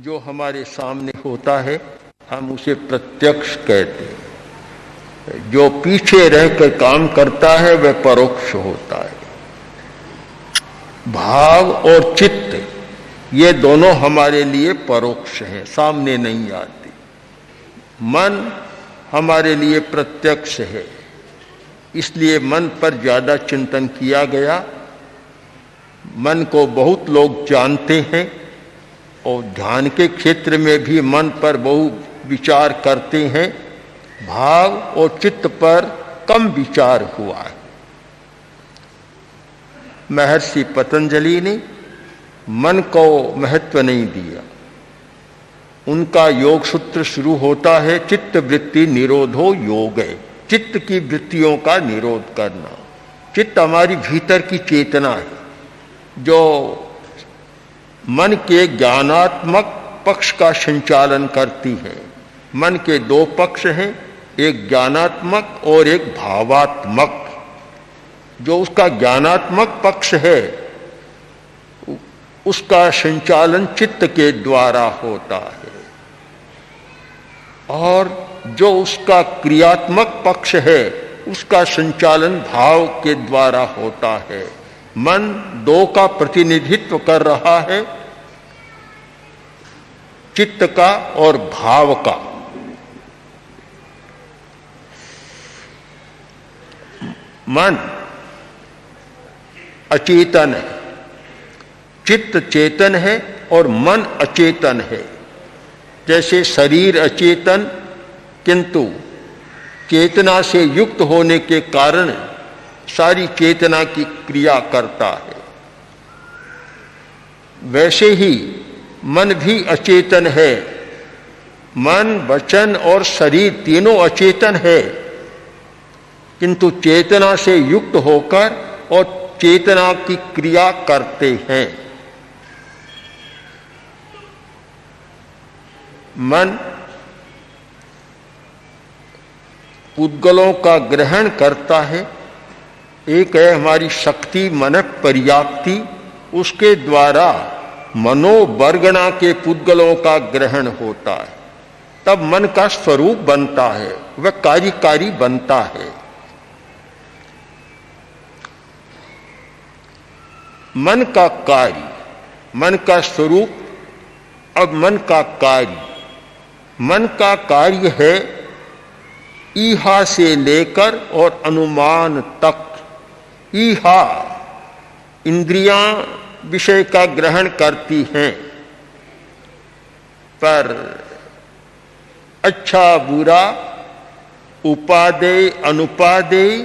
जो हमारे सामने होता है हम उसे प्रत्यक्ष कहते हैं। जो पीछे रहकर काम करता है वह परोक्ष होता है। भाव और चित्त ये दोनों हमारे लिए परोक्ष हैं, सामने नहीं आते। मन हमारे लिए प्रत्यक्ष है, इसलिए मन पर ज्यादा चिंतन किया गया। मन को बहुत लोग जानते हैं और ध्यान के क्षेत्र में भी मन पर बहु विचार करते हैं। भाव और चित्त पर कम विचार हुआ है। महर्षि पतंजलि ने मन को महत्व नहीं दिया। उनका योग सूत्र शुरू होता है चित्त वृत्ति निरोधो योगे, चित्त की वृत्तियों का निरोध करना। चित्त हमारी भीतर की चेतना है जो मन के ज्ञानात्मक पक्ष का संचालन करती है। मन के दो पक्ष हैं, एक ज्ञानात्मक और एक भावात्मक। जो उसका ज्ञानात्मक पक्ष है उसका संचालन चित्त के द्वारा होता है, और जो उसका क्रियात्मक पक्ष है उसका संचालन भाव के द्वारा होता है। मन दो का प्रतिनिधित्व कर रहा है, चित्त का और भाव का। मन अचेतन है, चित्त चेतन है और मन अचेतन है। जैसे शरीर अचेतन किंतु चेतना से युक्त होने के कारण सारी चेतना की क्रिया करता है, वैसे ही मन भी अचेतन है। मन, वचन और शरीर तीनों अचेतन है, किंतु चेतना से युक्त होकर और चेतना की क्रिया करते हैं। मन पुद्गलों का ग्रहण करता है। एक है हमारी शक्ति मन पर्याप्ति, उसके द्वारा मनोवर्गणा के पुद्गलों का ग्रहण होता है, तब मन का स्वरूप बनता है, वह कार्यकारी बनता है। मन का कार्य, मन का स्वरूप, अब मन का कार्य। मन का कार्य है ईहा से लेकर और अनुमान तक। ईहा इंद्रियां विषय का ग्रहण करती हैं, पर अच्छा बुरा, उपादेय अनुपादेय,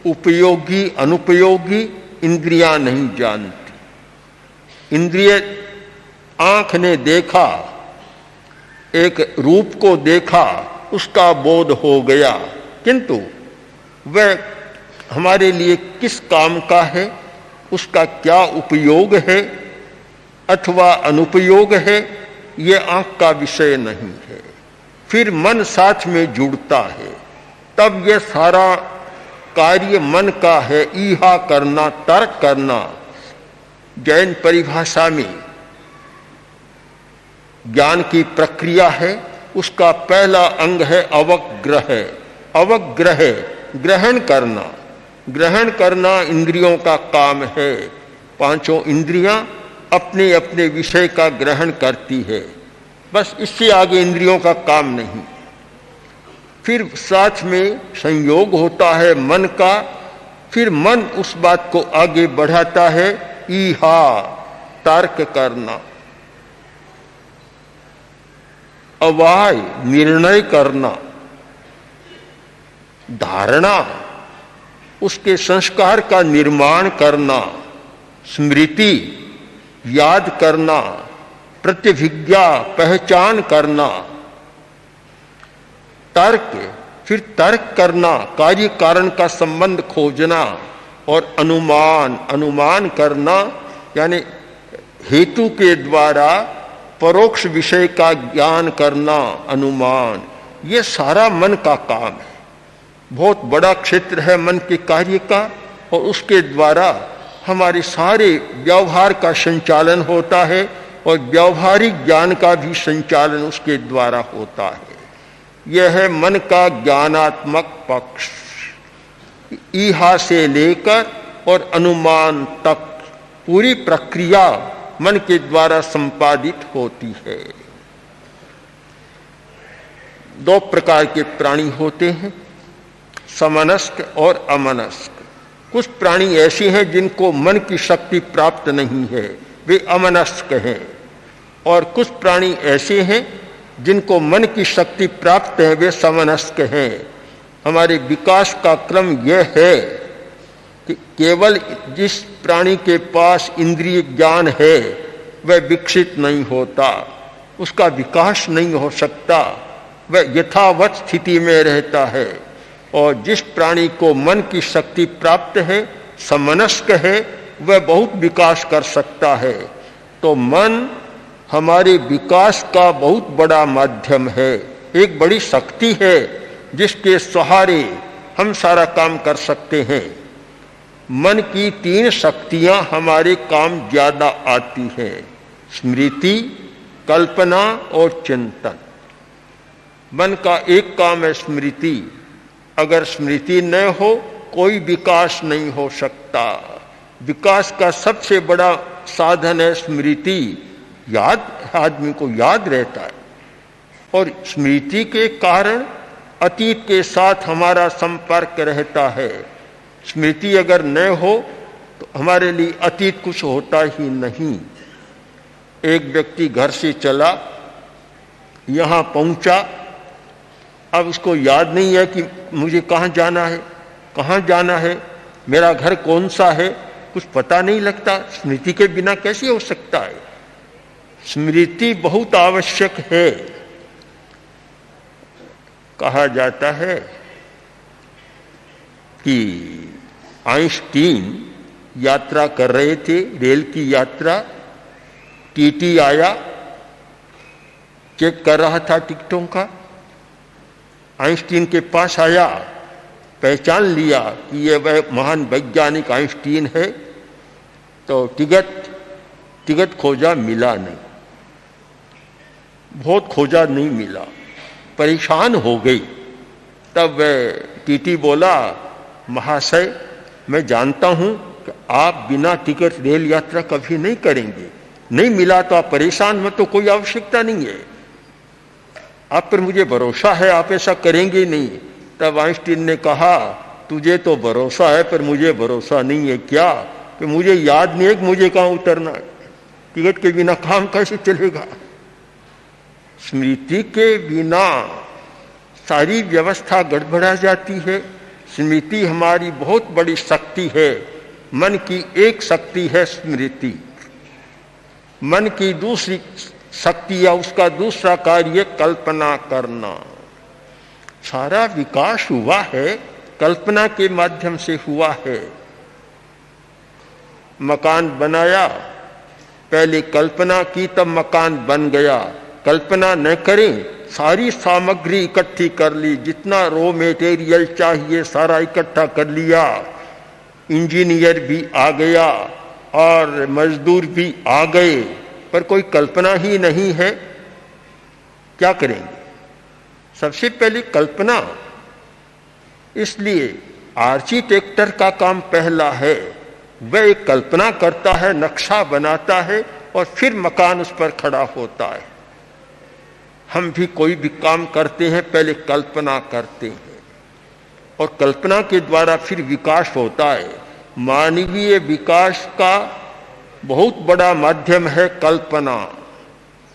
उपयोगी अनुपयोगी इंद्रियां नहीं जानती। इंद्रिय आंख ने देखा, एक रूप को देखा, उसका बोध हो गया, किंतु वह हमारे लिए किस काम का है, उसका क्या उपयोग है अथवा अनुपयोग है, ये आंख का विषय नहीं है। फिर मन साथ में जुड़ता है, तब यह सारा कार्य मन का है। ईहा करना, तर्क करना। जैन परिभाषा में ज्ञान की प्रक्रिया है, उसका पहला अंग है अवग्रह। अवग्रह ग्रहण करना। ग्रहण करना इंद्रियों का काम है। पांचों इंद्रियां अपने अपने विषय का ग्रहण करती है, बस इससे आगे इंद्रियों का काम नहीं। फिर साथ में संयोग होता है मन का, फिर मन उस बात को आगे बढ़ाता है। ईहा तर्क करना, अवाय निर्णय करना, धारणा उसके संस्कार का निर्माण करना, स्मृति याद करना, प्रतिभिज्ञा पहचान करना, तर्क फिर तर्क करना, कार्य कारण का संबंध खोजना, और अनुमान करना यानी हेतु के द्वारा परोक्ष विषय का ज्ञान करना, अनुमान। ये सारा मन का काम है। बहुत बड़ा क्षेत्र है मन के कार्य का, और उसके द्वारा हमारे सारे व्यवहार का संचालन होता है। और व्यावहारिक ज्ञान का भी संचालन उसके द्वारा होता है। यह है मन का ज्ञानात्मक पक्ष। ईहा से लेकर और अनुमान तक पूरी प्रक्रिया मन के द्वारा संपादित होती है। दो प्रकार के प्राणी होते हैं, समनस्क और अमनस्क। कुछ प्राणी ऐसे हैं जिनको मन की शक्ति प्राप्त नहीं है, वे अमनस्क हैं। और कुछ प्राणी ऐसे हैं जिनको मन की शक्ति प्राप्त है, वे समनस्क हैं। हमारे विकास का क्रम यह है कि केवल जिस प्राणी के पास इंद्रिय ज्ञान है वह विकसित नहीं होता, उसका विकास नहीं हो सकता, वह यथावत स्थिति में रहता है। और जिस प्राणी को मन की शक्ति प्राप्त है, समनस्क है, वह बहुत विकास कर सकता है। तो मन हमारे विकास का बहुत बड़ा माध्यम है, एक बड़ी शक्ति है जिसके सहारे हम सारा काम कर सकते हैं। मन की तीन शक्तियां हमारे काम ज्यादा आती हैं, स्मृति, कल्पना और चिंतन। मन का एक काम है स्मृति। अगर स्मृति न हो कोई विकास नहीं हो सकता। विकास का सबसे बड़ा साधन है स्मृति। याद, आदमी को याद रहता है और स्मृति के कारण अतीत के साथ हमारा संपर्क रहता है। स्मृति अगर न हो तो हमारे लिए अतीत कुछ होता ही नहीं। एक व्यक्ति घर से चला, यहाँ पहुंचा, अब उसको याद नहीं है कि मुझे कहाँ जाना है, कहाँ जाना है, मेरा घर कौन सा है, कुछ पता नहीं लगता। स्मृति के बिना कैसे हो सकता है? स्मृति बहुत आवश्यक है। कहा जाता है कि आइंस्टीन यात्रा कर रहे थे, रेल की यात्रा, टीटी आया, चेक कर रहा था टिकटों का। आइंस्टीन के पास आया, पहचान लिया कि ये वह महान वैज्ञानिक आइंस्टीन है, तो टिकट खोजा, मिला नहीं। बहुत खोजा, नहीं मिला, परेशान हो गई। तब वह टीटी बोला, महाशय मैं जानता हूं कि आप बिना टिकट रेल यात्रा कभी नहीं करेंगे, नहीं मिला तो आप परेशान में तो कोई आवश्यकता नहीं है, आप पर मुझे भरोसा है, आप ऐसा करेंगे नहीं। तब आइंस्टीन ने कहा, तुझे तो भरोसा है पर मुझे भरोसा नहीं है। क्या? कि मुझे याद नहीं है कि मुझे कहाँ उतरना है, टिकट के बिना काम कैसे चलेगा। स्मृति के बिना सारी व्यवस्था गड़बड़ा जाती है। स्मृति हमारी बहुत बड़ी शक्ति है। मन की एक शक्ति है स्मृति, मन की दूसरी शक्ति या उसका दूसरा कार्य कल्पना करना। सारा विकास हुआ है कल्पना के माध्यम से हुआ है। मकान बनाया, पहले कल्पना की तब मकान बन गया। कल्पना न करें, सारी सामग्री इकट्ठी कर ली, जितना रॉ मटेरियल चाहिए सारा इकट्ठा कर लिया, इंजीनियर भी आ गया और मजदूर भी आ गए, पर कोई कल्पना ही नहीं है, क्या करेंगे? सबसे पहले कल्पना। इसलिए आर्किटेक्टर का काम पहला है, वह एक कल्पना करता है, नक्शा बनाता है और फिर मकान उस पर खड़ा होता है। हम भी कोई भी काम करते हैं पहले कल्पना करते हैं और कल्पना के द्वारा फिर विकास होता है। मानवीय विकास का बहुत बड़ा माध्यम है कल्पना।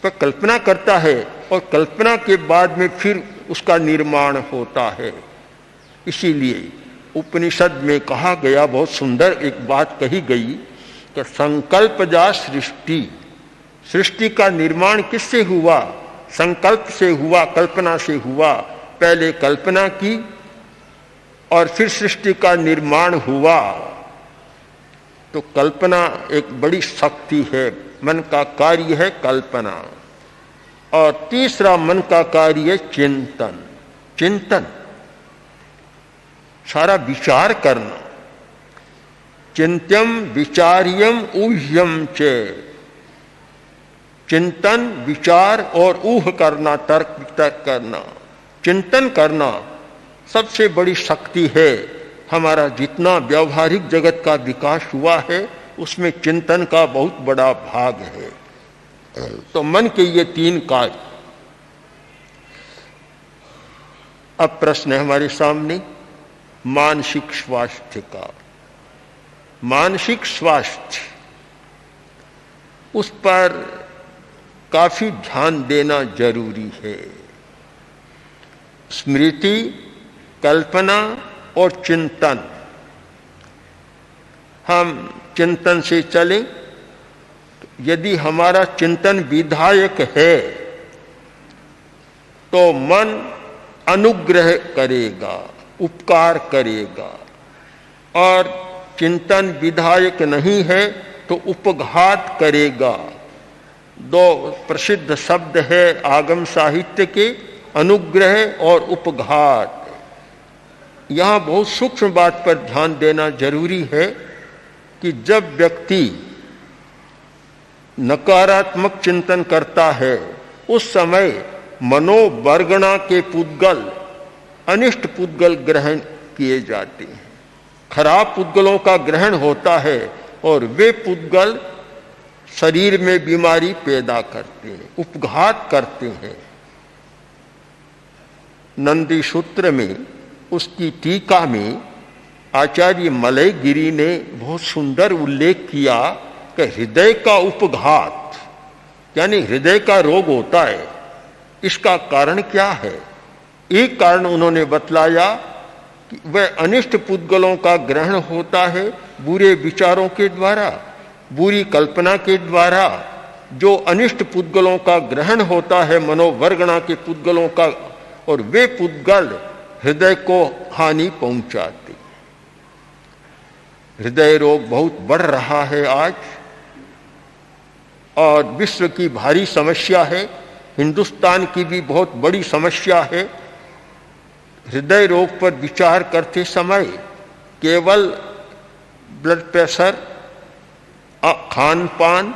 तो कल्पना करता है और कल्पना के बाद में फिर उसका निर्माण होता है। इसीलिए उपनिषद में कहा गया, बहुत सुंदर एक बात कही गई कि संकल्पजा सृष्टि। सृष्टि का निर्माण किससे हुआ? संकल्प से हुआ, कल्पना से हुआ। पहले कल्पना की और फिर सृष्टि का निर्माण हुआ। तो कल्पना एक बड़ी शक्ति है, मन का कार्य है कल्पना। और तीसरा मन का कार्य है चिंतन। चिंतन सारा विचार करना। चिंत्यम विचार्यम ऊह्यम च। चिंतन, विचार और ऊह करना, तर्क वितर्क करना, चिंतन करना सबसे बड़ी शक्ति है। हमारा जितना व्यावहारिक जगत का विकास हुआ है उसमें चिंतन का बहुत बड़ा भाग है। तो मन के ये 3 कार्य। अब प्रश्न है हमारे सामने मानसिक स्वास्थ्य का। मानसिक स्वास्थ्य, उस पर काफी ध्यान देना जरूरी है। स्मृति, कल्पना और चिंतन, हम चिंतन से चलें। यदि हमारा चिंतन विधायक है तो मन अनुग्रह करेगा, उपकार करेगा, और चिंतन विधायक नहीं है तो उपघात करेगा। 2 प्रसिद्ध शब्द है आगम साहित्य के, अनुग्रह और उपघात। यहां बहुत सूक्ष्म बात पर ध्यान देना जरूरी है कि जब व्यक्ति नकारात्मक चिंतन करता है उस समय मनोवर्गणा के पुद्गल, अनिष्ट पुद्गल ग्रहण किए जाते हैं। खराब पुद्गलों का ग्रहण होता है और वे पुद्गल शरीर में बीमारी पैदा करते हैं, उपघात करते हैं। नंदी सूत्र में, उसकी टीका में आचार्य मलयगिरी ने बहुत सुंदर उल्लेख किया कि हृदय का उपघात यानी हृदय का रोग होता है। इसका कारण क्या है? एक कारण उन्होंने बतलाया कि वह अनिष्ट पुद्गलों का ग्रहण होता है बुरे विचारों के द्वारा, बुरी कल्पना के द्वारा। जो अनिष्ट पुद्गलों का ग्रहण होता है मनोवर्गणा के पुद्गलों का, और वे पुद्गल हृदय को हानि पहुंचाते। हृदय रोग बहुत बढ़ रहा है आज और विश्व की भारी समस्या है, हिंदुस्तान की भी बहुत बड़ी समस्या है। हृदय रोग पर विचार करते समय केवल ब्लड प्रेशर, खान पान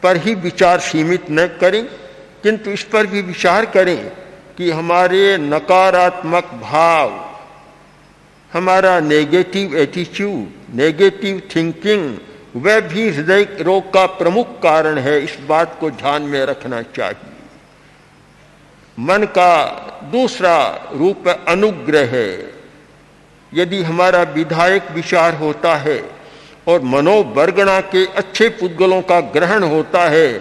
पर ही विचार सीमित न करें, किंतु इस पर भी विचार करें कि हमारे नकारात्मक भाव, हमारा नेगेटिव एटीट्यूड, नेगेटिव थिंकिंग, वह भी हृदय रोग का प्रमुख कारण है। इस बात को ध्यान में रखना चाहिए। मन का दूसरा रूप अनुग्रह है। यदि हमारा विधायक विचार होता है और मनोवर्गणा के अच्छे पुद्गलों का ग्रहण होता है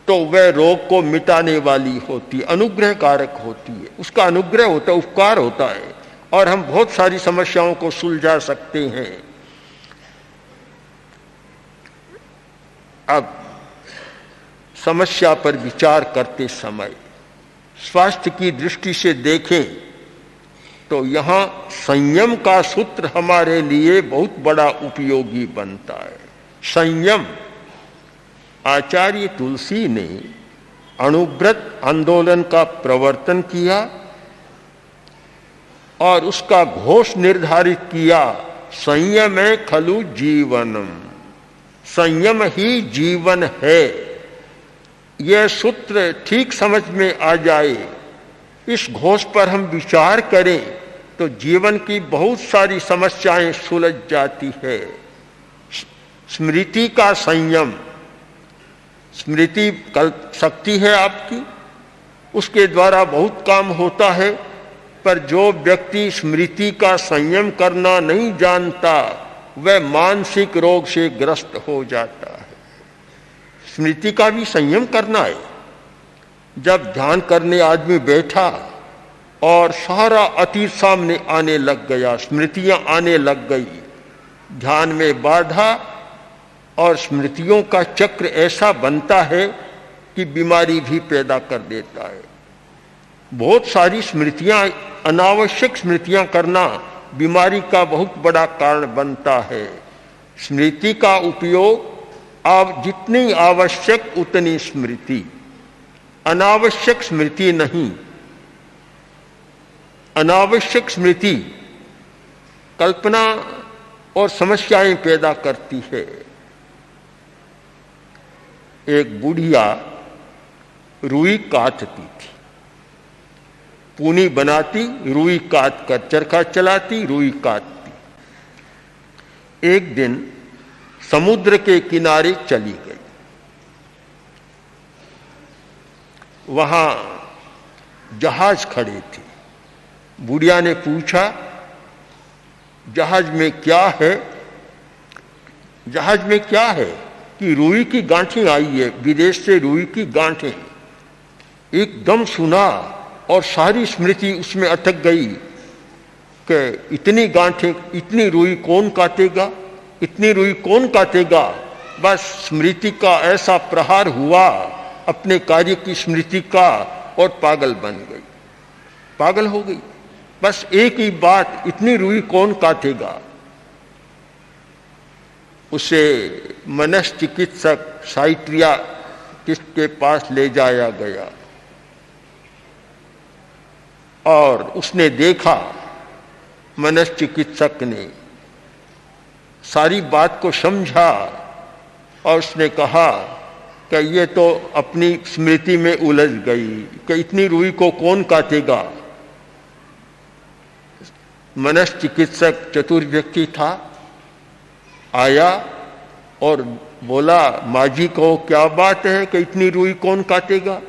तो वह रोग को मिटाने वाली होती, अनुग्रह कारक होती है। उसका अनुग्रह होता है, उपकार होता है, और हम बहुत सारी समस्याओं को सुलझा सकते हैं। अब समस्या पर विचार करते समय स्वास्थ्य की दृष्टि से देखें तो यहाँ संयम का सूत्र हमारे लिए बहुत बड़ा उपयोगी बनता है। संयम, आचार्य तुलसी ने अणुव्रत आंदोलन का प्रवर्तन किया और उसका घोष निर्धारित किया, संयम खलु जीवनम, संयम ही जीवन है। यह सूत्र ठीक समझ में आ जाए, इस घोष पर हम विचार करें तो जीवन की बहुत सारी समस्याएं सुलझ जाती है। स्मृति का संयम, स्मृति कल्प शक्ति है आपकी, उसके द्वारा बहुत काम होता है, पर जो व्यक्ति स्मृति का संयम करना नहीं जानता वह मानसिक रोग से ग्रस्त हो जाता है। स्मृति का भी संयम करना है। जब ध्यान करने आदमी बैठा और सारा अतीत सामने आने लग गया, स्मृतियां आने लग गई, ध्यान में बाधा और स्मृतियों का चक्र ऐसा बनता है कि बीमारी भी पैदा कर देता है। बहुत सारी स्मृतियां, अनावश्यक स्मृतियां करना बीमारी का बहुत बड़ा कारण बनता है। स्मृति का उपयोग आप जितनी आवश्यक उतनी स्मृति, अनावश्यक स्मृति नहीं। अनावश्यक स्मृति कल्पना और समस्याएं पैदा करती है। एक बुढ़िया रुई काटती थी, पूनी बनाती, रुई काट कर चरखा चलाती, रुई काटती। एक दिन समुद्र के किनारे चली गई। वहां जहाज खड़े थे। बुढ़िया ने पूछा, जहाज में क्या है? जहाज में क्या है? कि रुई की गांठें आई है, विदेश से रुई की गांठें। एकदम सुना और सारी स्मृति उसमें अटक गई कि इतनी गांठें, इतनी रुई कौन काटेगा, इतनी रुई कौन काटेगा। बस स्मृति का ऐसा प्रहार हुआ, अपने कार्य की स्मृति का, और पागल बन गई, पागल हो गई। बस एक ही बात, इतनी रुई कौन काटेगा। उसे मनश्चिकित्सक साइट्रिया के पास ले जाया गया और उसने देखा, मनश्चिकित्सक ने सारी बात को समझा और उसने कहा कि ये तो अपनी स्मृति में उलझ गई कि इतनी रुई को कौन काटेगा। मनश्चिकित्सक चतुर व्यक्ति था, आया और बोला, माजी को क्या बात है कि इतनी रुई कौन काटेगा।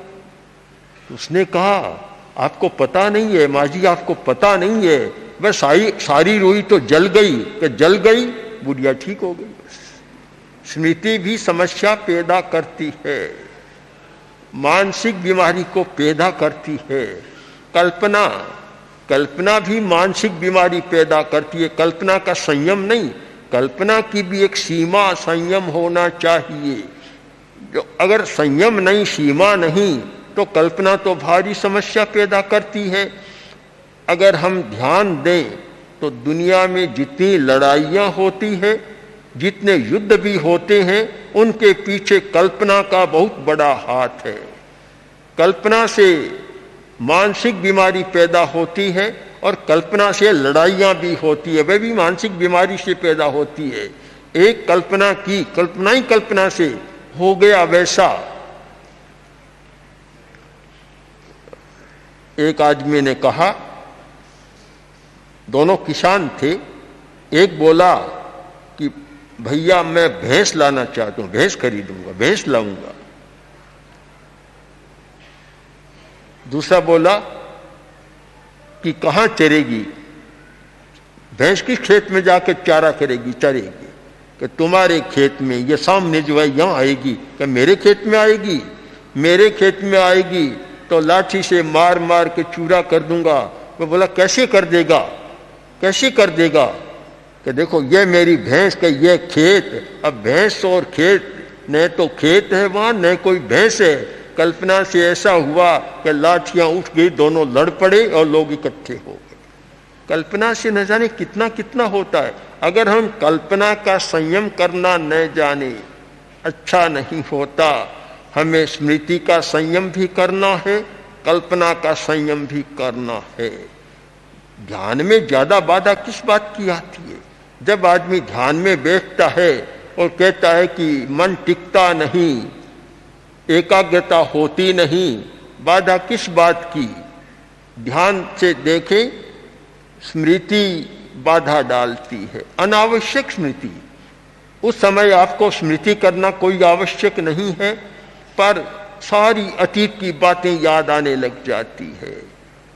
उसने कहा, आपको पता नहीं है माजी, आपको पता नहीं है, बस सारी रुई तो जल गई। कि जल गई, बुढ़िया ठीक हो गई। बस स्मृति भी समस्या पैदा करती है, मानसिक बीमारी को पैदा करती है। कल्पना भी मानसिक बीमारी पैदा करती है। कल्पना का संयम नहीं, कल्पना की भी एक सीमा, संयम होना चाहिए। जो अगर संयम नहीं, सीमा नहीं, तो कल्पना तो भारी समस्या पैदा करती है। अगर हम ध्यान दें तो दुनिया में जितनी लड़ाइयाँ होती है, जितने युद्ध भी होते हैं, उनके पीछे कल्पना का बहुत बड़ा हाथ है। कल्पना से मानसिक बीमारी पैदा होती है और कल्पना से लड़ाइयाँ भी होती है, वह भी मानसिक बीमारी से पैदा होती है। एक कल्पना की, कल्पना ही कल्पना से हो गया वैसा। एक आदमी ने कहा, दोनों किसान थे, एक बोला कि भैया मैं भैंस लाना चाहता हूं, भैंस खरीदूंगा, भैंस लाऊंगा। दूसरा बोला कि कहाँ चरेगी, भैंस किस खेत में जाकर चारा करेगी, चरेगी। कि तुम्हारे खेत में, ये सामने जो है यहाँ आएगी। कि मेरे खेत में आएगी, मेरे खेत में आएगी तो लाठी से मार मार के चूरा कर दूंगा। मैं बोला कैसे कर देगा, कैसे कर देगा। कि देखो ये मेरी भैंस का ये खेत, अब भैंस और खेत, न तो खेत है वहाँ न कोई भैंस है। कल्पना से ऐसा हुआ कि लाठियां उठ गई, दोनों लड़ पड़े और लोग इकट्ठे हो गए। कल्पना से न जाने कितना कितना होता है। अगर हम कल्पना का संयम करना न जाने, अच्छा नहीं होता। हमें स्मृति का संयम भी करना है, कल्पना का संयम भी करना है। ध्यान में ज्यादा बाधा किस बात की आती है? जब आदमी ध्यान में बैठता है और कहता है कि मन टिकता नहीं, एकाग्रता होती नहीं, बाधा किस बात की? ध्यान से देखें, स्मृति बाधा डालती है, अनावश्यक स्मृति। उस समय आपको स्मृति करना कोई आवश्यक नहीं है, पर सारी अतीत की बातें याद आने लग जाती है।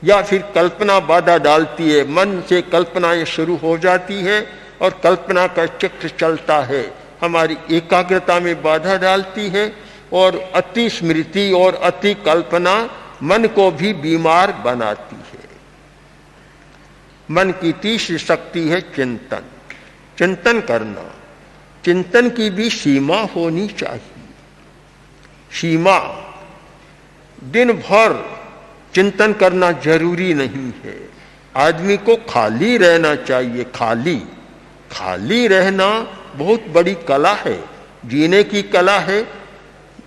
या फिर कल्पना बाधा डालती है, मन से कल्पनाएं शुरू हो जाती है और कल्पना का चक्र चलता है, हमारी एकाग्रता में बाधा डालती है। और अति स्मृति और अति कल्पना मन को भी बीमार बनाती है। मन की तीसरी शक्ति है चिंतन, चिंतन करना। चिंतन की भी सीमा होनी चाहिए। सीमा, दिन भर चिंतन करना जरूरी नहीं है। आदमी को खाली रहना चाहिए। खाली रहना बहुत बड़ी कला है, जीने की कला है,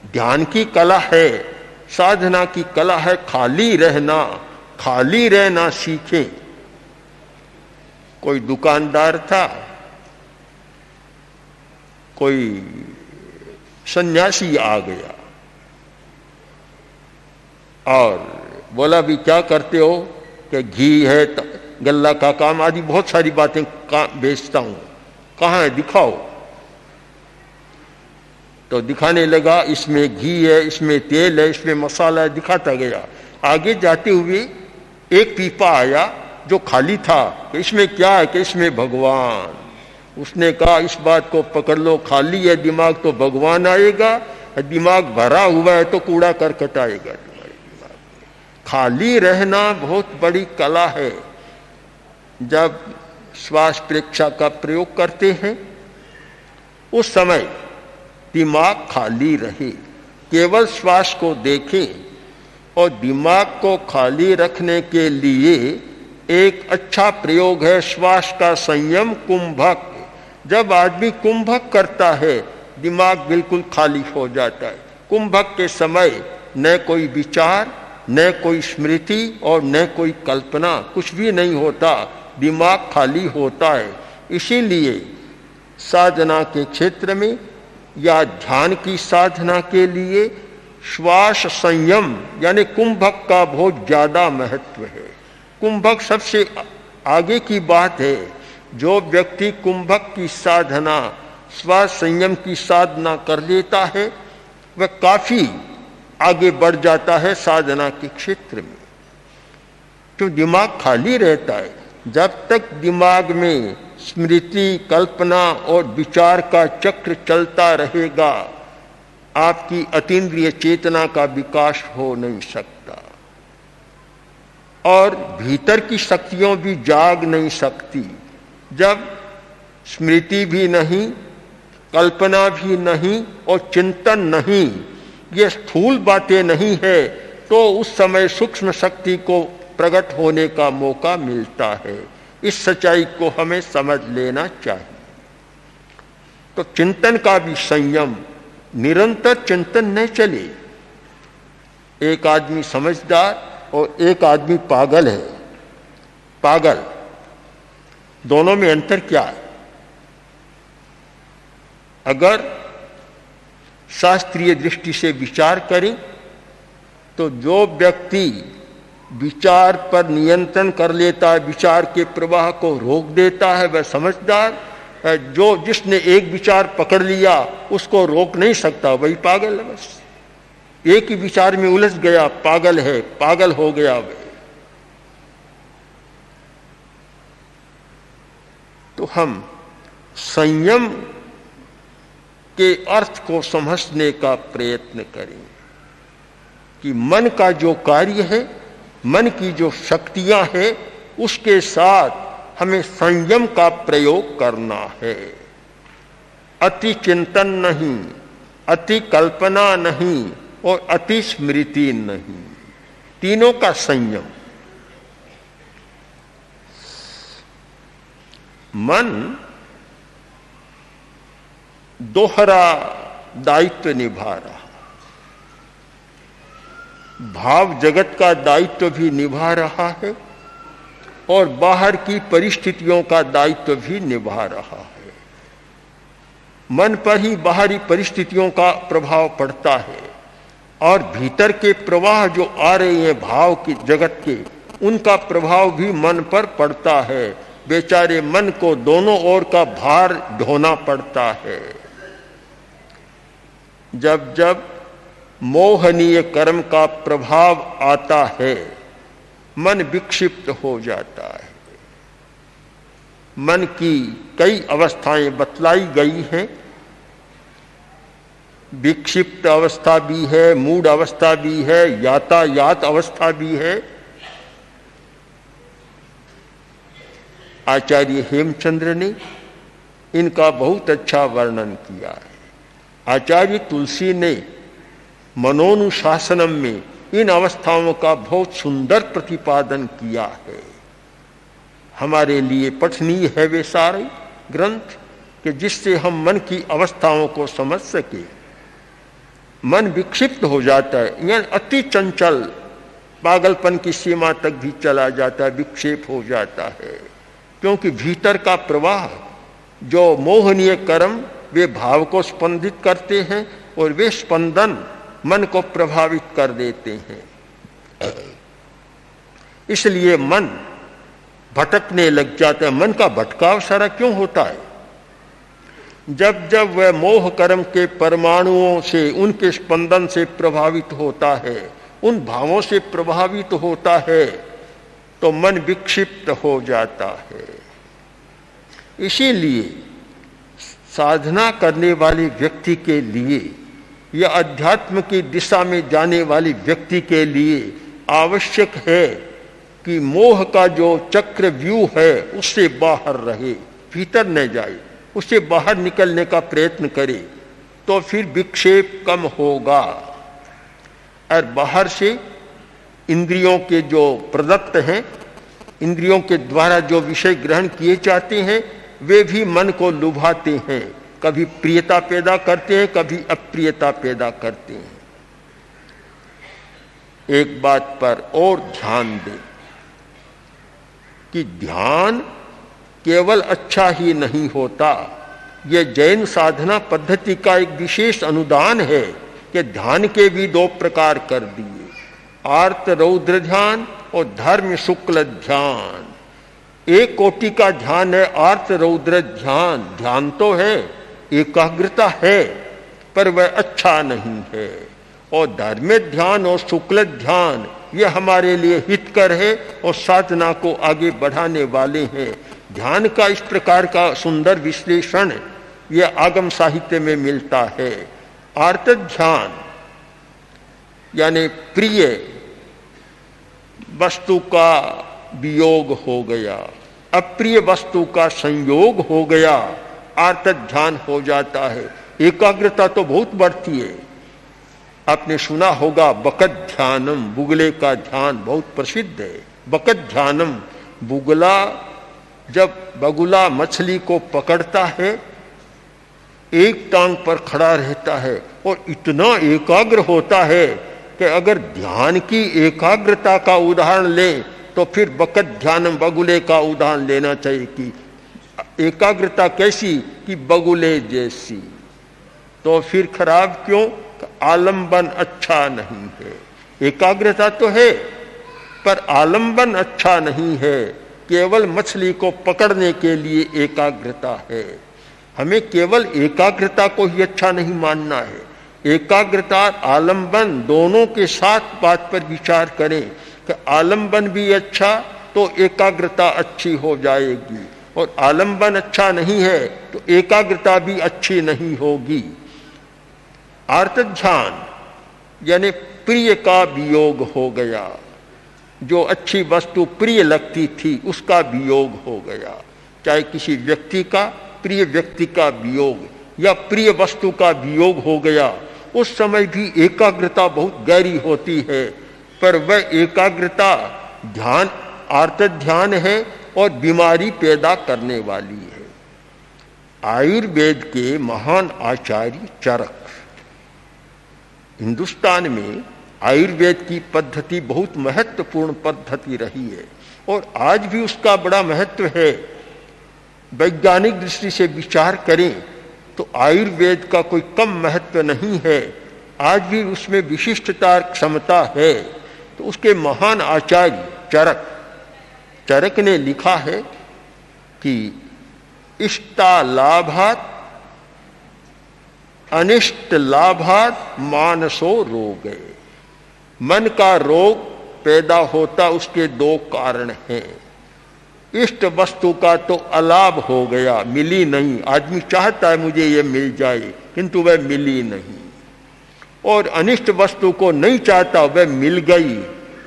ध्यान की कला है, साधना की कला है। खाली रहना सीखें। कोई दुकानदार था, कोई सन्यासी आ गया और बोला भी क्या करते हो, कि घी है, गल्ला का काम आदि बहुत सारी बातें बेचता हूं, कहाँ है दिखाओ। तो दिखाने लगा, इसमें घी है, इसमें तेल है, इसमें मसाला है, दिखाता गया। आगे जाते हुए एक पीपा आया जो खाली था, कि इसमें क्या है, कि इसमें भगवान। उसने कहा इस बात को पकड़ लो, खाली है दिमाग तो भगवान आएगा, दिमाग भरा हुआ है तो कूड़ा करकट आएगा तुम्हारे दिमाग में। खाली रहना बहुत बड़ी कला है। जब श्वास प्रेक्षा का प्रयोग करते हैं उस समय दिमाग खाली रहे, केवल श्वास को देखें। और दिमाग को खाली रखने के लिए एक अच्छा प्रयोग है श्वास का संयम, कुंभक। जब आदमी कुंभक करता है दिमाग बिल्कुल खाली हो जाता है। कुंभक के समय न कोई विचार, न कोई स्मृति और न कोई कल्पना, कुछ भी नहीं होता, दिमाग खाली होता है। इसीलिए साधना के क्षेत्र में या ध्यान की साधना के लिए श्वास संयम यानी कुंभक का बहुत ज्यादा महत्व है। कुंभक सबसे आगे की बात है। जो व्यक्ति कुंभक की साधना, श्वास संयम की साधना कर लेता है वह काफी आगे बढ़ जाता है साधना के क्षेत्र में। तो दिमाग खाली रहता है। जब तक दिमाग में स्मृति, कल्पना और विचार का चक्र चलता रहेगा, आपकी अतीन्द्रिय चेतना का विकास हो नहीं सकता और भीतर की शक्तियों भी जाग नहीं सकती। जब स्मृति भी नहीं, कल्पना भी नहीं और चिंतन नहीं, ये स्थूल बातें नहीं है, तो उस समय सूक्ष्म शक्ति को प्रकट होने का मौका मिलता है। इस सच्चाई को हमें समझ लेना चाहिए। तो चिंतन का भी संयम, निरंतर चिंतन न चले। एक आदमी समझदार और एक आदमी पागल है। पागल, दोनों में अंतर क्या है? अगर शास्त्रीय दृष्टि से विचार करें तो जो व्यक्ति विचार पर नियंत्रण कर लेता है, विचार के प्रवाह को रोक देता है, वह समझदार। जो जिसने एक विचार पकड़ लिया उसको रोक नहीं सकता, वही पागल है। बस एक ही विचार में उलझ गया, पागल है, पागल हो गया वह। तो हम संयम के अर्थ को समझने का प्रयत्न करें कि मन का जो कार्य है, मन की जो शक्तियां हैं, उसके साथ हमें संयम का प्रयोग करना है। अति चिंतन नहीं, अति कल्पना नहीं और अति स्मृति नहीं, तीनों का संयम। मन दोहरा दायित्व निभा रहा, भाव जगत का दायित्व भी निभा रहा है और बाहर की परिस्थितियों का दायित्व भी निभा रहा है। मन पर ही बाहरी परिस्थितियों का प्रभाव पड़ता है और भीतर के प्रवाह जो आ रहे हैं भाव की जगत के, उनका प्रभाव भी मन पर पड़ता है। बेचारे मन को दोनों ओर का भार ढोना पड़ता है। जब जब मोहनीय कर्म का प्रभाव आता है, मन विक्षिप्त हो जाता है। मन की कई अवस्थाएं बतलाई गई हैं। विक्षिप्त अवस्था भी है, मूढ़ अवस्था भी है, यातायात अवस्था भी है। आचार्य हेमचंद्र ने इनका बहुत अच्छा वर्णन किया है। आचार्य तुलसी ने मनोनुशासनम में इन अवस्थाओं का बहुत सुंदर प्रतिपादन किया है। हमारे लिए पठनीय है वे सारे ग्रंथ कि जिससे हम मन की अवस्थाओं को समझ सके। मन विक्षिप्त हो जाता है, यानी अति चंचल, पागलपन की सीमा तक भी चला जाता है, विक्षेप हो जाता है। क्योंकि भीतर का प्रवाह जो मोहनीय कर्म वे भाव को स्पंदित करते हैं, और वे स्पंदन मन को प्रभावित कर देते हैं। इसलिए मन भटकने लग जाता है। मन का भटकाव सारा क्यों होता है? जब जब वह मोह कर्म के परमाणुओं से, उनके स्पंदन से प्रभावित होता है, उन भावों से प्रभावित होता है, तो मन विक्षिप्त हो जाता है। इसीलिए साधना करने वाले व्यक्ति के लिए या अध्यात्म की दिशा में जाने वाले व्यक्ति के लिए आवश्यक है कि मोह का जो चक्र व्यूह है उससे बाहर रहे, भीतर न जाए, उससे बाहर निकलने का प्रयत्न करे, तो फिर विक्षेप कम होगा। और बाहर से इंद्रियों के जो प्रदत्त हैं, इंद्रियों के द्वारा जो विषय ग्रहण किए जाते हैं, वे भी मन को लुभाते हैं, कभी प्रियता पैदा करते हैं, कभी अप्रियता पैदा करते हैं। एक बात पर और ध्यान दें कि ध्यान केवल अच्छा ही नहीं होता। यह जैन साधना पद्धति का एक विशेष अनुदान है कि ध्यान के भी दो प्रकार कर दिए, आर्त रौद्र ध्यान और धर्म शुक्ल ध्यान। एक कोटि का ध्यान है आर्त रौद्र ध्यान। ध्यान तो है, एकाग्रता है, पर वह अच्छा नहीं है। और धर्म ध्यान और शुक्ल ध्यान ये हमारे लिए हितकर है और साधना को आगे बढ़ाने वाले हैं। ध्यान का इस प्रकार का सुंदर विश्लेषण यह आगम साहित्य में मिलता है। आर्त ध्यान यानी प्रिय वस्तु का वियोग हो गया, अप्रिय वस्तु का संयोग हो गया, आर्त ध्यान हो जाता है। एकाग्रता तो बहुत बढ़ती है। आपने सुना होगा बकत ध्यानम, बुगले का ध्यान बहुत प्रसिद्ध है। बकत ध्यानम, बुगला जब बगुला मछली को पकड़ता है, एक टांग पर खड़ा रहता है और इतना एकाग्र होता है कि अगर ध्यान की एकाग्रता का उदाहरण लें तो फिर बकत ध्यानम बगुले का उदाहरण लेना चाहिए कि एकाग्रता कैसी कि बगुले जैसी। तो फिर खराब क्यों? आलंबन अच्छा नहीं है। एकाग्रता तो है पर आलंबन अच्छा नहीं है। केवल मछली को पकड़ने के लिए एकाग्रता है। हमें केवल एकाग्रता को ही अच्छा नहीं मानना है। एकाग्रता आलंबन दोनों के साथ बात पर विचार करें कि आलंबन भी अच्छा तो एकाग्रता अच्छी हो जाएगी, और आलंबन अच्छा नहीं है तो एकाग्रता भी अच्छी नहीं होगी। आर्त ध्यान यानी प्रिय का वियोग हो गया, जो अच्छी वस्तु प्रिय लगती थी उसका वियोग हो गया। चाहे किसी व्यक्ति का, प्रिय व्यक्ति का वियोग या प्रिय वस्तु का वियोग हो गया, उस समय भी एकाग्रता बहुत गहरी होती है, पर वह एकाग्रता ध्यान आर्त ध्यान है और बीमारी पैदा करने वाली है। आयुर्वेद के महान आचार्य चरक, हिंदुस्तान में आयुर्वेद की पद्धति बहुत महत्वपूर्ण पद्धति रही है और आज भी उसका बड़ा महत्व है। वैज्ञानिक दृष्टि से विचार करें तो आयुर्वेद का कोई कम महत्व नहीं है। आज भी उसमें विशिष्टता क्षमता है। तो उसके महान आचार्य चरक ने लिखा है कि इष्टा लाभात अनिष्ट लाभात मानसो रोग। मन का रोग पैदा होता उसके दो कारण हैं। इष्ट वस्तु का तो अलाभ हो गया, मिली नहीं। आदमी चाहता है मुझे ये मिल जाए किंतु वह मिली नहीं, और अनिष्ट वस्तु को नहीं चाहता वह मिल गई।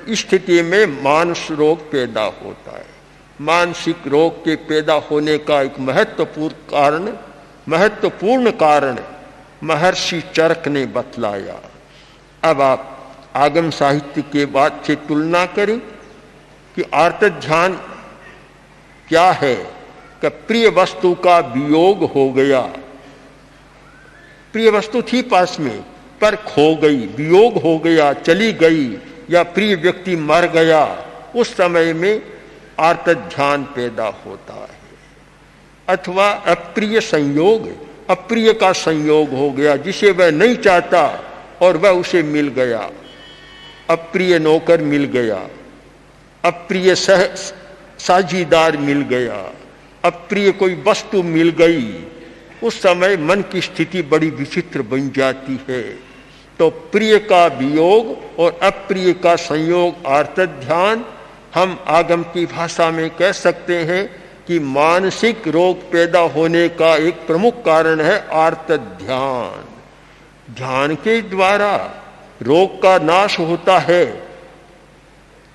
इस स्थिति में मानस रोग पैदा होता है। मानसिक रोग के पैदा होने का एक महत्वपूर्ण कारण महर्षि चरक ने बतलाया। अब आप आगम साहित्य के बाद से तुलना करें कि आर्त ध्यान क्या है कि प्रिय वस्तु का वियोग हो गया। प्रिय वस्तु थी पास में पर खो गई, वियोग हो गया, चली गई, या प्रिय व्यक्ति मर गया, उस समय में आर्त ध्यान पैदा होता है। अथवा अप्रिय संयोग, अप्रिय का संयोग हो गया, जिसे वह नहीं चाहता और वह उसे मिल गया। अप्रिय नौकर मिल गया, अप्रिय साझीदार मिल गया, अप्रिय कोई वस्तु मिल गई। उस समय मन की स्थिति बड़ी विचित्र बन जाती है। तो प्रिय का वियोग और अप्रिय का संयोग आर्त ध्यान, हम आगम की भाषा में कह सकते हैं कि मानसिक रोग पैदा होने का एक प्रमुख कारण है आर्त ध्यान। ध्यान के द्वारा रोग का नाश होता है।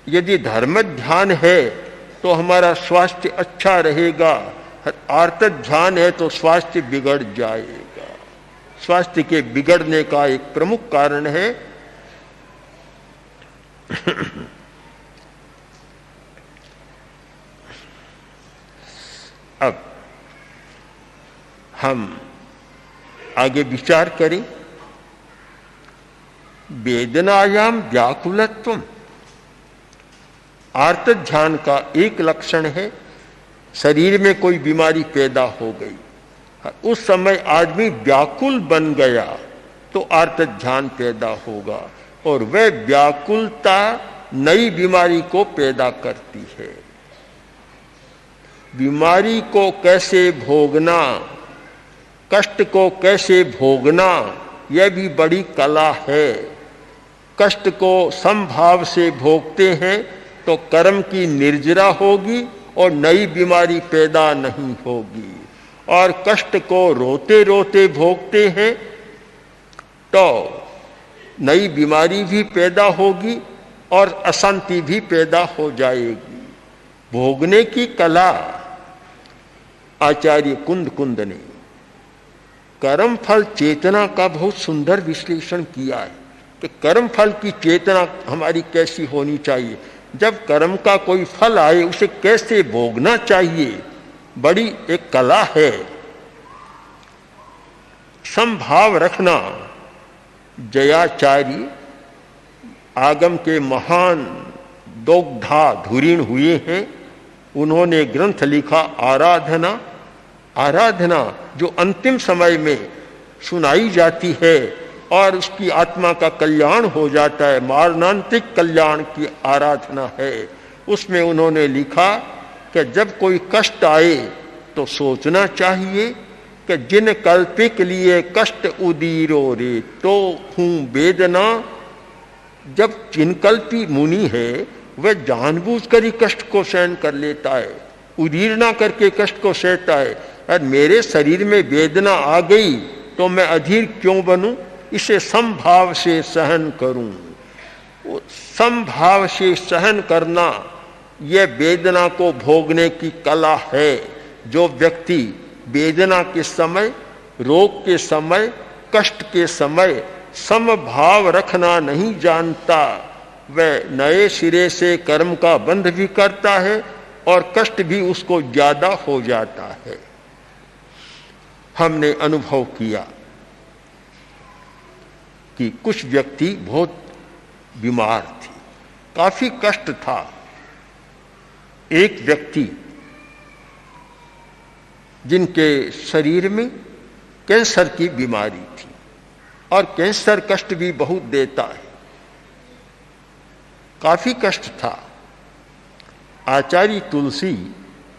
यदि धर्म ध्यान है तो हमारा स्वास्थ्य अच्छा रहेगा, आर्त ध्यान है तो स्वास्थ्य बिगड़ जाएगा। स्वास्थ्य के बिगड़ने का एक प्रमुख कारण है अब हम आगे विचार करें। वेदनायाम व्याकुलत्वम, आर्त ध्यान का एक लक्षण है शरीर में कोई बीमारी पैदा हो गई, उस समय आदमी व्याकुल बन गया तो आर्त ध्यान पैदा होगा, और वह व्याकुलता नई बीमारी को पैदा करती है। बीमारी को कैसे भोगना, कष्ट को कैसे भोगना, यह भी बड़ी कला है। कष्ट को समभाव से भोगते हैं तो कर्म की निर्जरा होगी और नई बीमारी पैदा नहीं होगी, और कष्ट को रोते रोते भोगते हैं तो नई बीमारी भी पैदा होगी और अशांति भी पैदा हो जाएगी। भोगने की कला आचार्य कुंद ने कर्म फल चेतना का बहुत सुंदर विश्लेषण किया है कि कर्म फल की चेतना हमारी कैसी होनी चाहिए। जब कर्म का कोई फल आए उसे कैसे भोगना चाहिए, बड़ी एक कला है। समभाव रखना, जयाचार्य आगम के महान दोग्धा धुरीण हुए हैं, उन्होंने ग्रंथ लिखा आराधना। आराधना जो अंतिम समय में सुनाई जाती है और उसकी आत्मा का कल्याण हो जाता है, मारणांतिक कल्याण की आराधना है। उसमें उन्होंने लिखा कि जब कोई कष्ट आए तो सोचना चाहिए कि जिन कल्पिक लिए कष्ट उदीरो रे तो हूँ वेदना। जब जिनकल्पी मुनि है वह जानबूझकर ही कष्ट को सहन कर लेता है, उदीरना करके कष्ट को सहता है। और मेरे शरीर में वेदना आ गई तो मैं अधीर क्यों बनूं, इसे समभाव से सहन करूं। समभाव से सहन करना यह वेदना को भोगने की कला है। जो व्यक्ति वेदना के समय, रोग के समय, कष्ट के समय समभाव रखना नहीं जानता, वह नए सिरे से कर्म का बंध भी करता है और कष्ट भी उसको ज्यादा हो जाता है। हमने अनुभव किया कि कुछ व्यक्ति बहुत बीमार थे, काफी कष्ट था। एक व्यक्ति जिनके शरीर में कैंसर की बीमारी थी और कैंसर कष्ट भी बहुत देता है, काफी कष्ट था। आचार्य तुलसी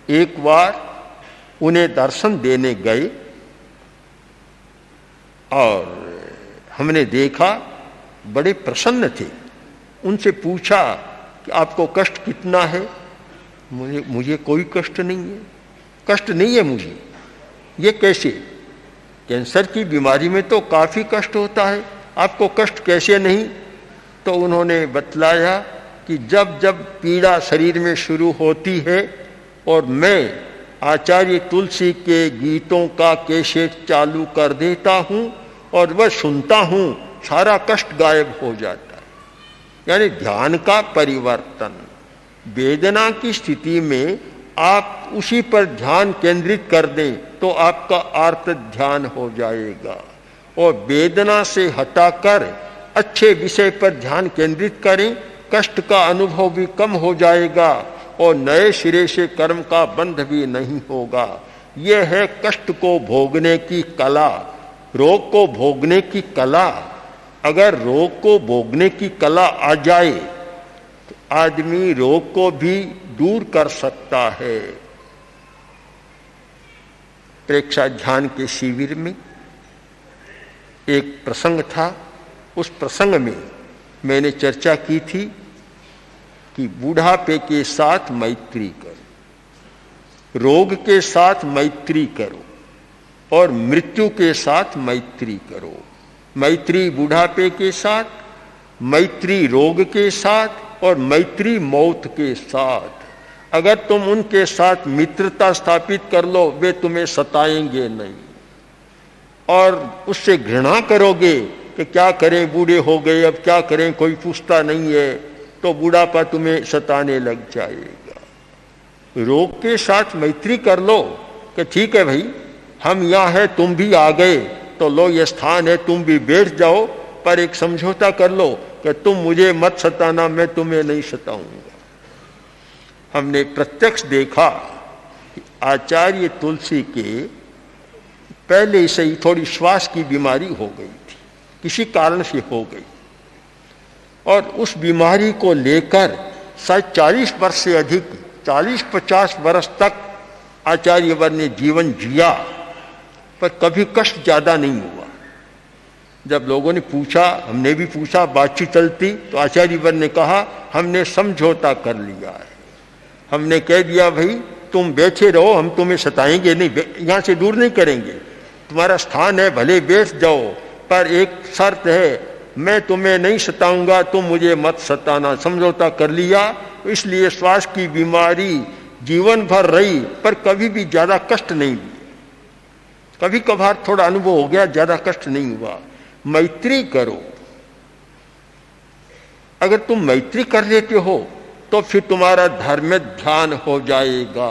एक बार उन्हें दर्शन देने गए और हमने देखा बड़े प्रसन्न थे। उनसे पूछा कि आपको कष्ट कितना है? मुझे कोई कष्ट नहीं है, कष्ट नहीं है मुझे। ये कैसे? कैंसर की बीमारी में तो काफ़ी कष्ट होता है, आपको कष्ट कैसे नहीं? तो उन्होंने बतलाया कि जब जब पीड़ा शरीर में शुरू होती है और मैं आचार्य तुलसी के गीतों का कैसेट चालू कर देता हूँ और वह सुनता हूँ, सारा कष्ट गायब हो जाता है। यानी ध्यान का परिवर्तन। वेदना की स्थिति में आप उसी पर ध्यान केंद्रित कर दें तो आपका आर्त ध्यान हो जाएगा, और वेदना से हटाकर अच्छे विषय पर ध्यान केंद्रित करें, कष्ट का अनुभव भी कम हो जाएगा और नए सिरे से कर्म का बंध भी नहीं होगा। यह है कष्ट को भोगने की कला, रोग को भोगने की कला। अगर रोग को भोगने की कला आ जाए तो आदमी रोग को भी दूर कर सकता है। प्रेक्षा ध्यान के शिविर में एक प्रसंग था। उस प्रसंग में मैंने चर्चा की थी कि बुढ़ापे के साथ मैत्री करो, रोग के साथ मैत्री करो और मृत्यु के साथ मैत्री करो। मैत्री बुढ़ापे के साथ, मैत्री रोग के साथ और मैत्री मौत के साथ। अगर तुम उनके साथ मित्रता स्थापित कर लो, वे तुम्हें सताएंगे नहीं। और उससे घृणा करोगे कि क्या करें, बूढ़े हो गए, अब क्या करें, कोई पूछता नहीं है, तो बुढ़ापा तुम्हें सताने लग जाएगा। रोग के साथ मैत्री कर लो कि ठीक है भाई, हम यहाँ हैं, तुम भी आ गए, तो लो ये स्थान है, तुम भी बैठ जाओ, पर एक समझौता कर लो कि तुम मुझे मत सताना, मैं तुम्हें नहीं सताऊंगा। हमने प्रत्यक्ष देखा कि आचार्य तुलसी के पहले से ही थोड़ी श्वास की बीमारी हो गई थी, किसी कारण से हो गई, और उस बीमारी को लेकर शायद 40 वर्ष से अधिक, 40-50 वर्ष तक आचार्यवर ने जीवन जिया, पर कभी कष्ट ज्यादा नहीं हुआ। जब लोगों ने पूछा, हमने भी पूछा, बातचीत चलती, तो आचार्यवर ने कहा हमने समझौता कर लिया है, हमने कह दिया भाई तुम बैठे रहो, हम तुम्हें सताएंगे नहीं, यहाँ से दूर नहीं करेंगे, तुम्हारा स्थान है, भले बैठ जाओ, पर एक शर्त है, मैं तुम्हें नहीं सताऊंगा, तुम मुझे मत सताना। समझौता कर लिया। इसलिए श्वास की बीमारी जीवन भर रही, पर कभी भी ज्यादा कष्ट नहीं दिया। कभी कभार थोड़ा अनुभव हो गया, ज्यादा कष्ट नहीं हुआ। मैत्री करो। अगर तुम मैत्री कर लेते हो तो फिर तुम्हारा धर्म ध्यान हो जाएगा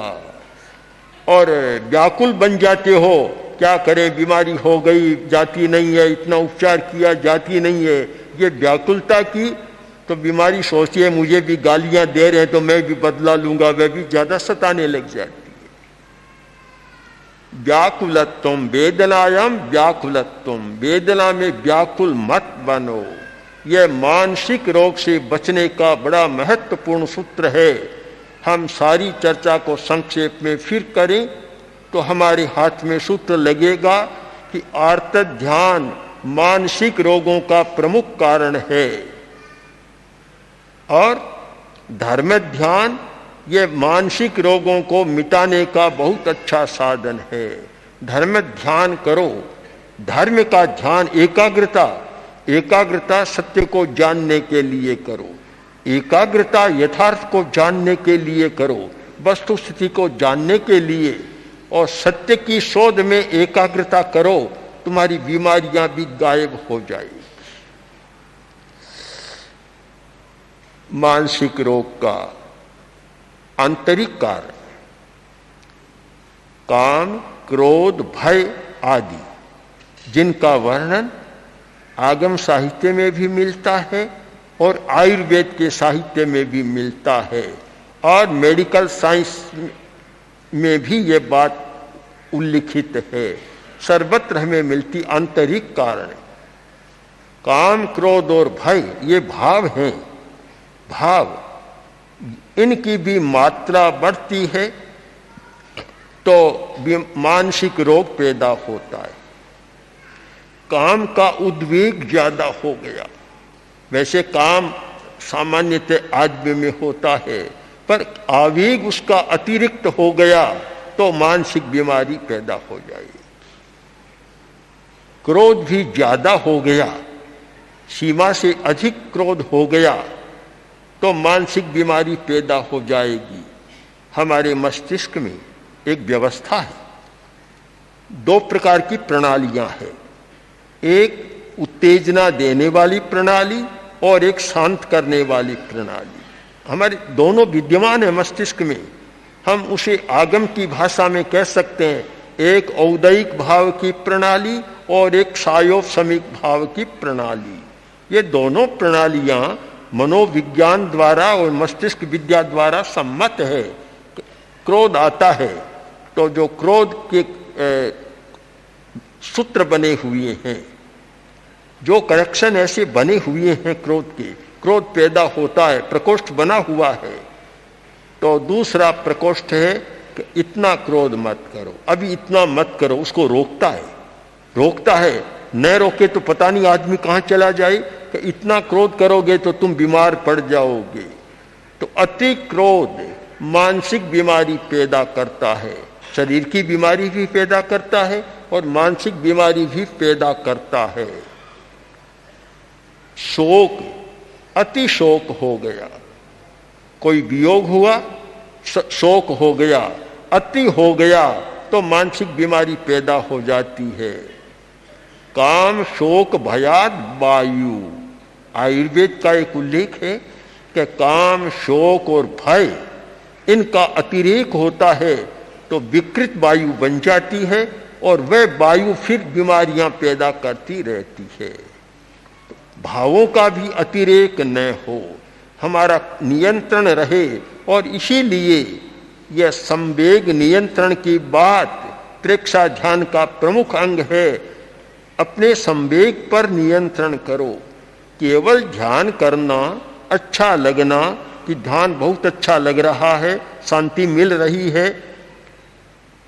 और व्याकुल बन जाते हो। क्या करें, बीमारी हो गई, जाती नहीं है, इतना उपचार किया, जाती नहीं है। ये व्याकुलता की तो बीमारी सोचती है मुझे भी गालियां दे रहे हैं तो मैं भी बदला लूंगा, वह भी ज्यादा सताने लग जाती है। व्याकुलत्वम वेदनायाम व्याकुलत्वम, वेदना में व्याकुल मत बनो। यह मानसिक रोग से बचने का बड़ा महत्वपूर्ण सूत्र है। हम सारी चर्चा को संक्षेप में फिर करें तो हमारे हाथ में सूत्र लगेगा कि आर्त ध्यान मानसिक रोगों का प्रमुख कारण है और धर्म ध्यान ये मानसिक रोगों को मिटाने का बहुत अच्छा साधन है। धर्म ध्यान करो। धर्म का ध्यान एकाग्रता, एकाग्रता सत्य को जानने के लिए करो, एकाग्रता यथार्थ को जानने के लिए करो, वस्तु स्थिति को जानने के लिए, और सत्य की शोध में एकाग्रता करो, तुम्हारी बीमारियां भी गायब हो जाएगी। मानसिक रोग का आंतरिक कारण काम, क्रोध, भय आदि, जिनका वर्णन आगम साहित्य में भी मिलता है और आयुर्वेद के साहित्य में भी मिलता है और मेडिकल साइंस में भी ये बात उल्लिखित है। सर्वत्र हमें मिलती आंतरिक कारण। काम, क्रोध और भय ये भाव हैं। भाव, इनकी भी मात्रा बढ़ती है तो मानसिक रोग पैदा होता है। काम का उद्वेग ज्यादा हो गया। वैसे काम सामान्यतः आदमी में होता है, पर आवेग उसका अतिरिक्त हो गया तो मानसिक बीमारी पैदा हो जाएगी। क्रोध भी ज्यादा हो गया, सीमा से अधिक क्रोध हो गया तो मानसिक बीमारी पैदा हो जाएगी। हमारे मस्तिष्क में एक व्यवस्था है, दो प्रकार की प्रणालियां हैं, एक उत्तेजना देने वाली प्रणाली और एक शांत करने वाली प्रणाली। हमारे दोनों विद्यमान है मस्तिष्क में। हम उसे आगम की भाषा में कह सकते हैं, एक औदैहिक भाव की प्रणाली और एक सायोपशमिक भाव की प्रणाली। ये दोनों प्रणालियां मनोविज्ञान द्वारा और मस्तिष्क विद्या द्वारा सम्मत है। क्रोध आता है तो जो क्रोध के सूत्र बने हुए हैं, जो कनेक्शन ऐसे बने हुए हैं क्रोध के, क्रोध पैदा होता है, प्रकोष्ठ बना हुआ है, तो दूसरा प्रकोष्ठ है कि इतना क्रोध मत करो, अभी इतना मत करो, उसको रोकता है। न रोके तो पता नहीं आदमी कहाँ चला जाए, कि इतना क्रोध करोगे तो तुम बीमार पड़ जाओगे। तो अति क्रोध मानसिक बीमारी पैदा करता है, शरीर की बीमारी भी पैदा करता है और मानसिक बीमारी भी पैदा करता है। शोक, अति शोक हो गया, कोई वियोग हुआ, शोक हो गया, अति हो गया तो मानसिक बीमारी पैदा हो जाती है। काम शोक भयाद वायु, आयुर्वेद का एक उल्लेख है कि काम शोक और भय इनका अतिरेक होता है तो विकृत वायु बन जाती है और वह वायु फिर बीमारियां पैदा करती रहती है। भावों का भी अतिरेक न हो, हमारा नियंत्रण रहे। और इसीलिए यह संवेग नियंत्रण की बात प्रेक्षा ध्यान का प्रमुख अंग है। अपने संवेग पर नियंत्रण करो। केवल ध्यान करना, अच्छा लगना कि ध्यान बहुत अच्छा लग रहा है, शांति मिल रही है,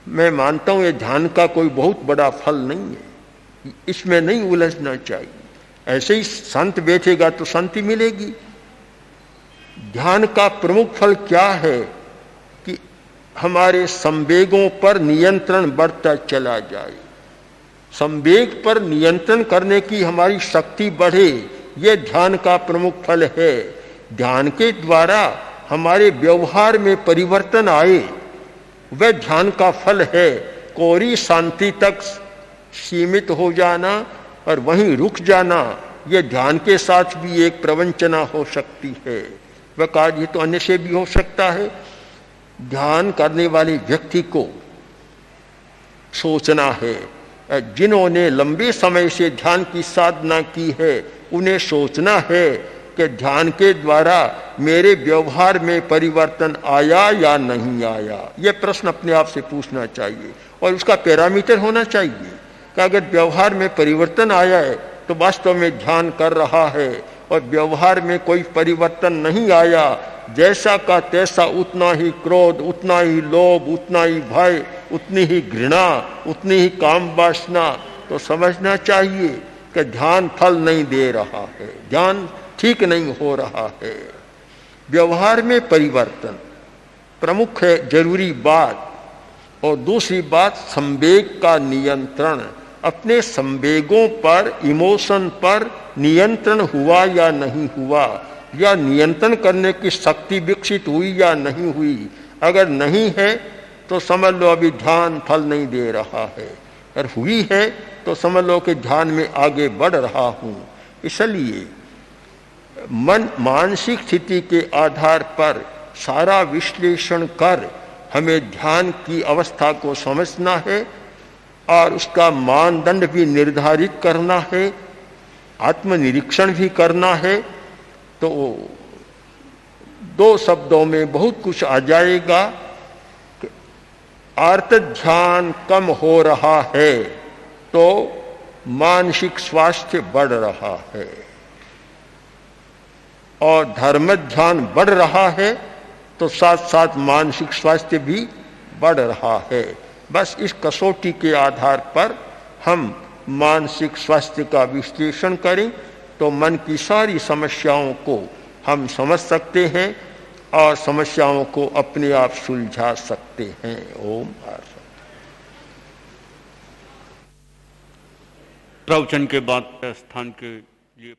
मैं मानता हूं ये ध्यान का कोई बहुत बड़ा फल नहीं है, इसमें नहीं उलझना चाहिए। ऐसे ही शांत बैठेगा तो शांति मिलेगी। ध्यान का प्रमुख फल क्या है कि हमारे संवेगों पर नियंत्रण बढ़ता चला जाए, संवेग पर नियंत्रण करने की हमारी शक्ति बढ़े, यह ध्यान का प्रमुख फल है। ध्यान के द्वारा हमारे व्यवहार में परिवर्तन आए, वह ध्यान का फल है। कोरी शांति तक सीमित हो जाना और वहीं रुक जाना, यह ध्यान के साथ भी एक प्रवंचना हो सकती है। वह कार्य तो अन्य से भी हो सकता है। ध्यान करने वाले व्यक्ति को सोचना है, जिन्होंने लंबे समय से ध्यान की साधना की है उन्हें सोचना है कि ध्यान के द्वारा मेरे व्यवहार में परिवर्तन आया या नहीं आया। यह प्रश्न अपने आप से पूछना चाहिए और उसका पैरामीटर होना चाहिए कि अगर व्यवहार में परिवर्तन आया है तो वास्तव में ध्यान कर रहा है, और व्यवहार में कोई परिवर्तन नहीं आया, जैसा का तैसा, उतना ही क्रोध, उतना ही लोभ, उतना ही भय, उतनी ही घृणा, उतनी ही काम वासना, तो समझना चाहिए कि ध्यान फल नहीं दे रहा है, ध्यान ठीक नहीं हो रहा है। व्यवहार में परिवर्तन प्रमुख है, जरूरी बात। और दूसरी बात संवेग का नियंत्रण। अपने संवेगों पर, इमोशन पर नियंत्रण हुआ या नहीं हुआ, या नियंत्रण करने की शक्ति विकसित हुई या नहीं हुई। अगर नहीं है तो समझ लो अभी ध्यान फल नहीं दे रहा है, अगर हुई है तो समझ लो कि ध्यान में आगे बढ़ रहा हूं। इसलिए मन मानसिक स्थिति के आधार पर सारा विश्लेषण कर हमें ध्यान की अवस्था को समझना है और उसका मानदंड भी निर्धारित करना है, आत्मनिरीक्षण भी करना है। तो दो शब्दों में बहुत कुछ आ जाएगा कि आर्त ध्यान कम हो रहा है तो मानसिक स्वास्थ्य बढ़ रहा है, और धर्म ध्यान बढ़ रहा है तो साथ साथ मानसिक स्वास्थ्य भी बढ़ रहा है। बस इस कसौटी के आधार पर हम मानसिक स्वास्थ्य का विश्लेषण करें तो मन की सारी समस्याओं को हम समझ सकते हैं और समस्याओं को अपने आप सुलझा सकते हैं। ओम आर्थ। प्रवचन के बाद स्थान के लिए